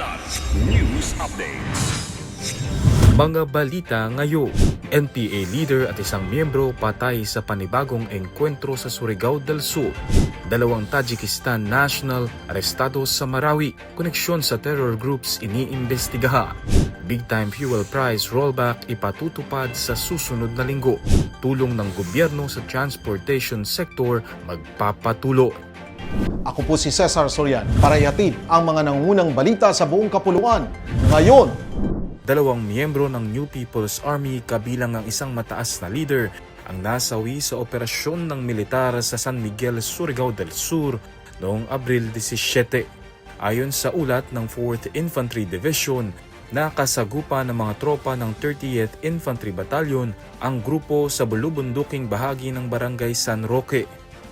Kilat News Updates. Mga balita ngayon, NPA leader at isang miyembro patay sa panibagong engkwentro sa Surigao del Sur. Dalawang Tajikistan national arestado sa Marawi, koneksyon sa terror groups iniimbestigahan. Big-time fuel price rollback ipatutupad sa susunod na linggo. Tulong ng gobyerno sa transportation sector magpapatuloy. Ako po si Cesar Sorian para ihatid ang mga nangungunang balita sa buong kapuluan. Ngayon, Dalawang miyembro ng New People's Army kabilang ang isang mataas na leader ang nasawi sa operasyon ng militar sa San Miguel, Surigao del Sur noong Abril 17. Ayon sa ulat ng 4th Infantry Division, nakasagupa ng mga tropa ng 30th Infantry Battalion ang grupo sa bulubunduking bahagi ng Barangay San Roque,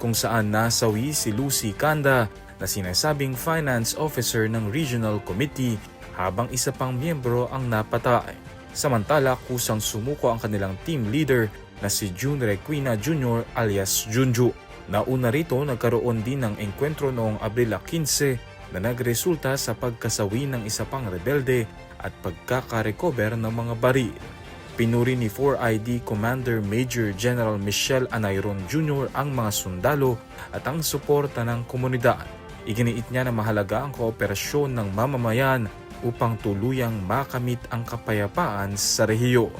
kung saan nasawi si Lucy Canda na sinasabing finance officer ng Regional Committee habang isa pang miyembro ang napatay. Samantala, kusang sumuko ang kanilang team leader na si June Requina Jr. alias Junju. Nauna rito, nagkaroon din ng engkwentro noong Abril 15 na nagresulta sa pagkasawi ng isa pang rebelde at pagkakarecover ng mga baril. Pinuri ni 4ID Commander Major General Michelle Anayron Jr. ang mga sundalo at ang suporta ng komunidad. Iginiit niya na mahalaga ang kooperasyon ng mamamayan upang tuluyang makamit ang kapayapaan sa rehiyon.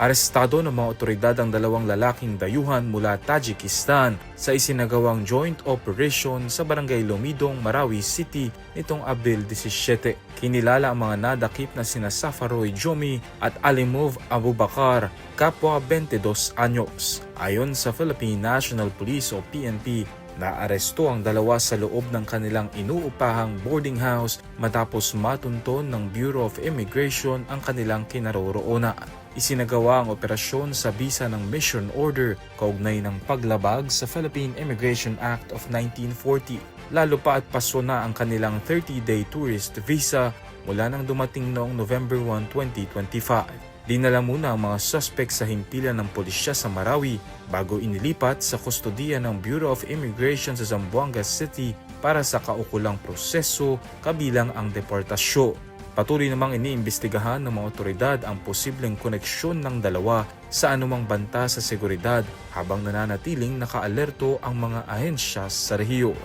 Arestado ng mga otoridad ang dalawang lalaking dayuhan mula Tajikistan sa isinagawang joint operation sa Barangay Lomidong, Marawi City nitong Abril 17. Kinilala ang mga nadakip na sina Safaroy Jomi at Alimov Abubakar, kapwa 22 anyos. Ayon sa Philippine National Police o PNP, naaresto ang dalawa sa loob ng kanilang inuupahang boarding house matapos matunton ng Bureau of Immigration ang kanilang kinaroroonan. Isinagawa ang operasyon sa bisa ng mission order kaugnay ng paglabag sa Philippine Immigration Act of 1940. Lalo pa at paso na ang kanilang 30-day tourist visa mula nang dumating noong November 1, 2025. Dinala muna ang mga suspect sa himpilan ng pulisya sa Marawi bago inilipat sa kustodiya ng Bureau of Immigration sa Zamboanga City para sa kaukulang proseso kabilang ang deportasyon. Patuloy namang iniimbestigahan ng mga otoridad ang posibleng koneksyon ng dalawa sa anumang banta sa seguridad habang nananatiling nakaalerto ang mga ahensya sa rehiyon.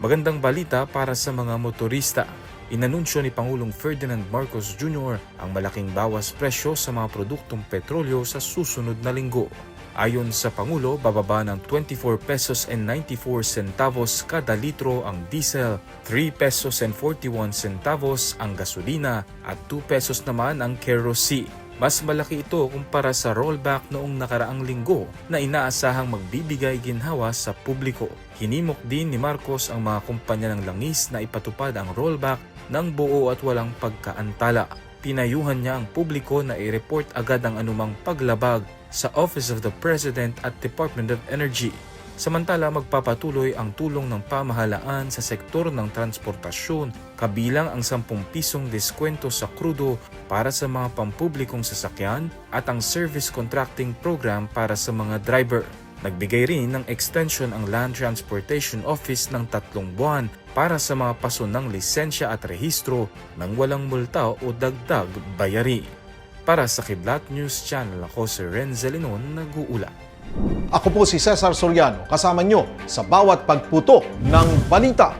Magandang balita para sa mga motorista. Inanunsyo ni Pangulong Ferdinand Marcos Jr. ang malaking bawas presyo sa mga produktong petrolyo sa susunod na linggo. Ayon sa Pangulo, bababa ng 24 pesos and 94 centavos kada litro ang diesel, 3 pesos and 41 centavos ang gasolina at 2 pesos naman ang kerosene. Mas malaki ito kumpara sa rollback noong nakaraang linggo na inaasahang magbibigay ginhawa sa publiko. Hinimok din ni Marcos ang mga kumpanya ng langis na ipatupad ang rollback ng buo at walang pagkaantala. Pinayuhan niya ang publiko na i-report agad ang anumang paglabag sa Office of the President at Department of Energy. Samantala, magpapatuloy ang tulong ng pamahalaan sa sektor ng transportasyon kabilang ang 10 pisong diskwento sa krudo para sa mga pampublikong sasakyan at ang service contracting program para sa mga driver. Nagbigay rin ng extension ang Land Transportation Office ng 3 buwan para sa mga paso ng lisensya at rehistro nang walang multa o dagdag bayari. Para sa Kidlat News Channel, ako si Renzel Linon, nag-uula. ako po si Cesar Soriano, kasama nyo sa bawat pagputo ng balita.